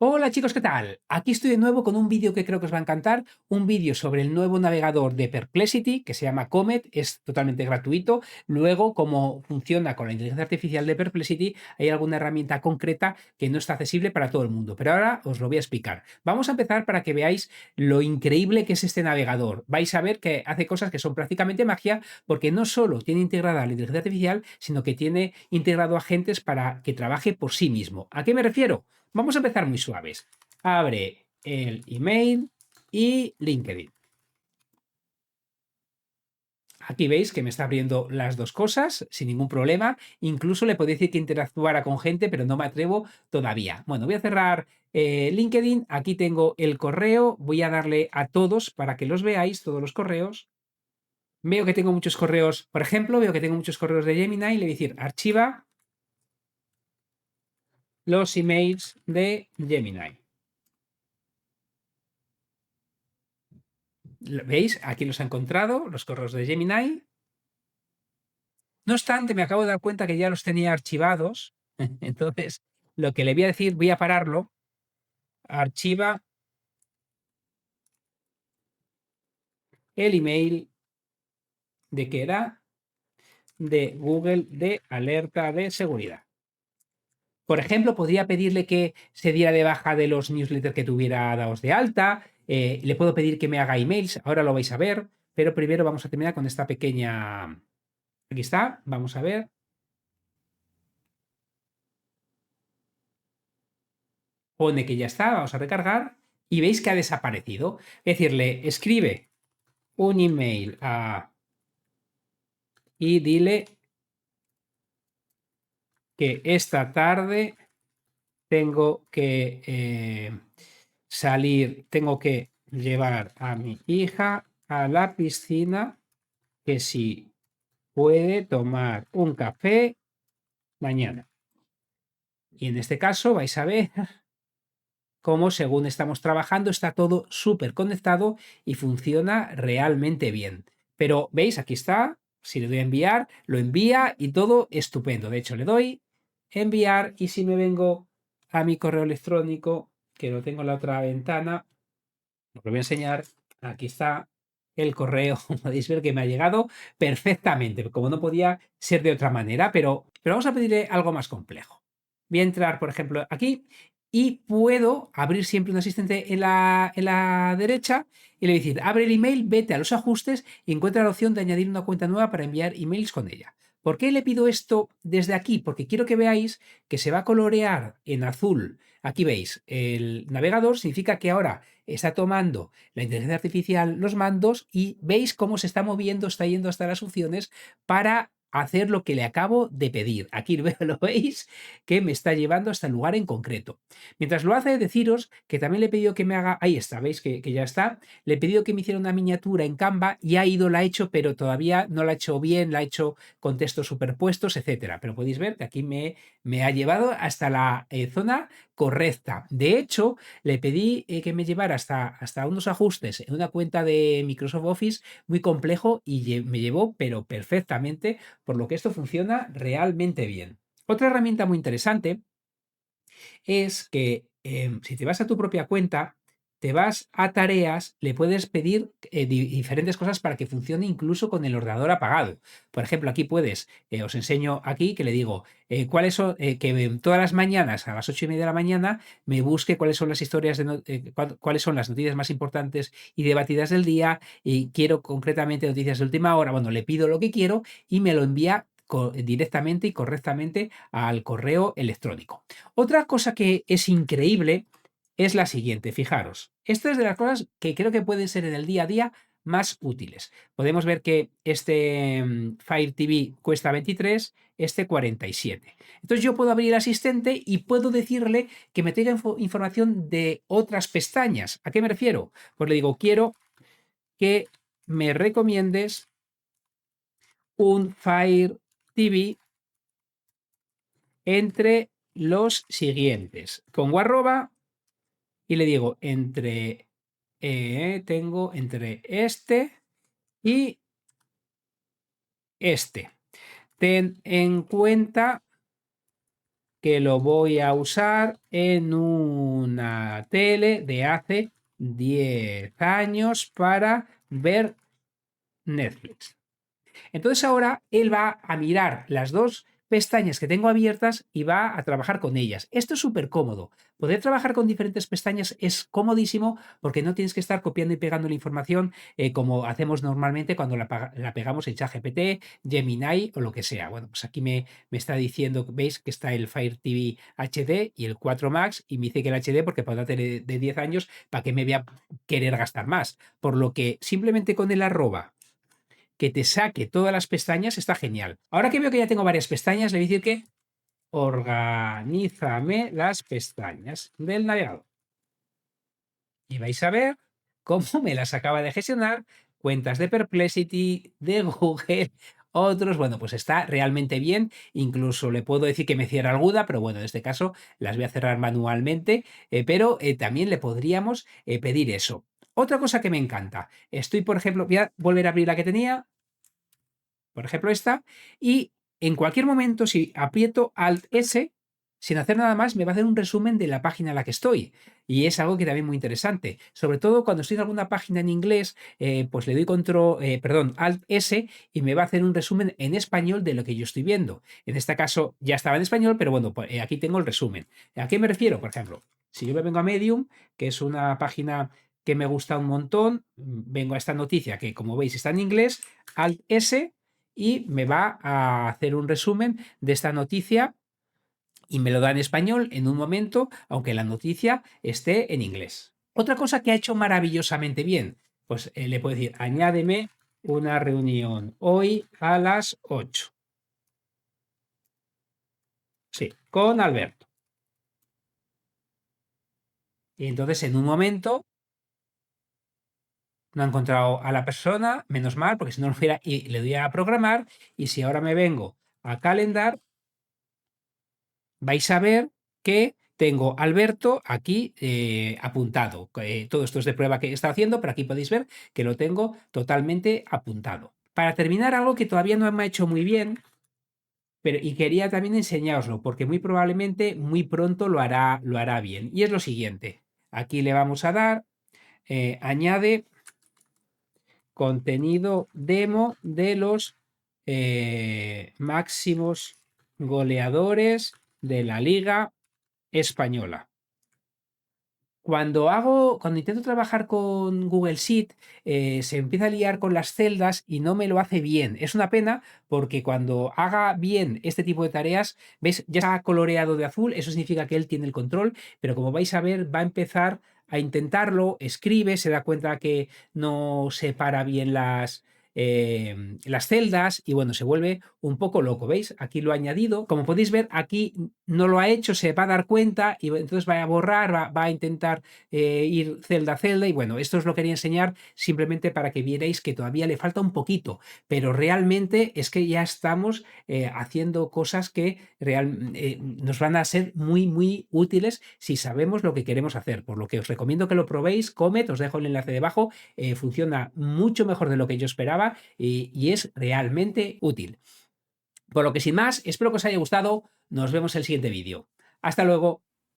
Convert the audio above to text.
Hola chicos, ¿qué tal? Aquí estoy de nuevo con un vídeo que creo que os va a encantar, un vídeo sobre el nuevo navegador de Perplexity que se llama Comet, es totalmente gratuito. Luego, cómo funciona con la inteligencia artificial de Perplexity, hay alguna herramienta concreta que no está accesible para todo el mundo, pero ahora os lo voy a explicar. Vamos a empezar para que veáis lo increíble que es este navegador. Vais a ver que hace cosas que son prácticamente magia, porque no solo tiene integrada la inteligencia artificial, sino que tiene integrado agentes para que trabaje por sí mismo. ¿A qué me refiero? Vamos a empezar muy suaves. Abre el email y LinkedIn. Aquí veis que me está abriendo las dos cosas sin ningún problema. Incluso le podéis decir que interactuara con gente, pero no me atrevo todavía. Bueno, voy a cerrar LinkedIn. Aquí tengo el correo. Voy a darle a todos para que los veáis, todos los correos. Veo que tengo muchos correos, por ejemplo, veo que tengo muchos correos de Gemini. Le voy a decir, archiva los emails de Gemini. ¿Veis? Aquí los ha encontrado, los correos de Gemini. No obstante, me acabo de dar cuenta que ya los tenía archivados. Entonces, lo que le voy a decir, voy a pararlo. Archiva el email de que era de Google de alerta de seguridad. Por ejemplo, podría pedirle que se diera de baja de los newsletters que tuviera dados de alta. Le puedo pedir que me haga emails. Ahora lo vais a ver. Pero primero vamos a terminar con esta pequeña. Aquí está. Vamos a ver. Pone que ya está. Vamos a recargar. Y veis que ha desaparecido. Es decirle, escribe un email y dile que esta tarde tengo que salir, tengo que llevar a mi hija a la piscina, que si puede tomar un café mañana. Y en este caso vais a ver cómo según estamos trabajando está todo súper conectado y funciona realmente bien. Pero veis, aquí está, si le doy a enviar, lo envía y todo estupendo. De hecho, le doy enviar y si me vengo a mi correo electrónico, que lo tengo en la otra ventana, os lo voy a enseñar, aquí está el correo, podéis ver que me ha llegado perfectamente, como no podía ser de otra manera, pero vamos a pedirle algo más complejo. Voy a entrar, por ejemplo, aquí y puedo abrir siempre un asistente en la derecha y le voy a decir, abre el email, vete a los ajustes y encuentra la opción de añadir una cuenta nueva para enviar emails con ella. ¿Por qué le pido esto desde aquí? Porque quiero que veáis que se va a colorear en azul. Aquí veis, el navegador significa que ahora está tomando la inteligencia artificial los mandos y veis cómo se está moviendo, está yendo hasta las opciones para hacer lo que le acabo de pedir. Aquí lo veis que me está llevando hasta el lugar en concreto. Mientras lo hace, deciros que también le he pedido que me haga, ahí está, veis que ya está, le he pedido que me hiciera una miniatura en Canva y ha ido, la ha hecho, pero todavía no la ha hecho bien, la ha hecho con textos superpuestos, etcétera. Pero podéis ver que aquí me ha llevado hasta la zona correcta. De hecho, le pedí que me llevara hasta unos ajustes en una cuenta de Microsoft Office muy complejo y me llevó, pero perfectamente, por lo que esto funciona realmente bien. Otra herramienta muy interesante es que si te vas a tu propia cuenta, te vas a tareas, le puedes pedir diferentes cosas para que funcione incluso con el ordenador apagado. Por ejemplo, aquí puedes, os enseño aquí que le digo, cuáles son, que todas las mañanas a las 8:30 de la mañana me busque cuáles son las historias, cuáles son las noticias más importantes y debatidas del día y quiero concretamente noticias de última hora. Bueno, le pido lo que quiero y me lo envía directamente y correctamente al correo electrónico. Otra cosa que es increíble es la siguiente, fijaros, esta es de las cosas que creo que pueden ser en el día a día más útiles. Podemos ver que este Fire TV cuesta 23, este 47. Entonces yo puedo abrir el asistente y puedo decirle que me traiga información de otras pestañas. ¿A qué me refiero? Pues le digo, quiero que me recomiendes un Fire TV entre los siguientes. Pongo arroba y le digo tengo entre este y este. Ten en cuenta que lo voy a usar en una tele de hace 10 años para ver Netflix. Entonces ahora él va a mirar las dos pestañas que tengo abiertas y va a trabajar con ellas. Esto es súper cómodo. Poder trabajar con diferentes pestañas es comodísimo porque no tienes que estar copiando y pegando la información como hacemos normalmente cuando la pegamos en ChatGPT, Gemini o lo que sea. Bueno, pues aquí me está diciendo, veis que está el Fire TV HD y el 4 Max y me dice que el HD porque para una tele de 10 años, ¿para qué me voy a querer gastar más? Por lo que simplemente con el arroba que te saque todas las pestañas está genial. Ahora que veo que ya tengo varias pestañas, le voy a decir que organízame las pestañas del navegador. Y vais a ver cómo me las acaba de gestionar. Cuentas de Perplexity, de Google, otros. Bueno, pues está realmente bien. Incluso le puedo decir que me cierre alguna, pero bueno, en este caso las voy a cerrar manualmente. Pero también le podríamos pedir eso. Otra cosa que me encanta. Estoy, por ejemplo, voy a volver a abrir la que tenía, por ejemplo esta, y en cualquier momento, si aprieto Alt S, sin hacer nada más, me va a hacer un resumen de la página en la que estoy. Y es algo que también muy interesante. Sobre todo cuando estoy en alguna página en inglés, pues le doy Alt S y me va a hacer un resumen en español de lo que yo estoy viendo. En este caso ya estaba en español, pero bueno, pues, aquí tengo el resumen. ¿A qué me refiero? Por ejemplo, si yo me vengo a Medium, que es una página que me gusta un montón, vengo a esta noticia que como veis está en inglés, Alt S, y me va a hacer un resumen de esta noticia y me lo da en español en un momento, aunque la noticia esté en inglés. Otra cosa que ha hecho maravillosamente bien, pues le puedo decir, añádeme una reunión hoy a las 8. Sí, con Alberto. Y entonces en un momento no ha encontrado a la persona, menos mal, porque si no lo hubiera, y le doy a programar, y si ahora me vengo a calendar, vais a ver que tengo Alberto aquí apuntado. Todo esto es de prueba que está haciendo, pero aquí podéis ver que lo tengo totalmente apuntado. Para terminar, algo que todavía no me ha hecho muy bien, pero, y quería también enseñároslo, porque muy probablemente muy pronto lo hará bien. Y es lo siguiente. Aquí le vamos a dar, añade contenido demo de los máximos goleadores de la Liga Española. Cuando intento trabajar con Google Sheet, se empieza a liar con las celdas y no me lo hace bien. Es una pena porque cuando haga bien este tipo de tareas, ¿veis? Ya está coloreado de azul, eso significa que él tiene el control, pero como vais a ver, va a empezar a intentarlo, escribe, se da cuenta que no separa bien las celdas y bueno, se vuelve un poco loco, ¿veis? Aquí lo he añadido. Como podéis ver, aquí no lo ha hecho, se va a dar cuenta y entonces va a borrar, va a intentar ir celda a celda y bueno, esto os lo quería enseñar simplemente para que vierais que todavía le falta un poquito, pero realmente es que ya estamos haciendo cosas que nos van a ser muy, muy útiles si sabemos lo que queremos hacer, por lo que os recomiendo que lo probéis. Comet, os dejo el enlace debajo, funciona mucho mejor de lo que yo esperaba y es realmente útil. Por lo que sin más, espero que os haya gustado. Nos vemos en el siguiente vídeo. Hasta luego.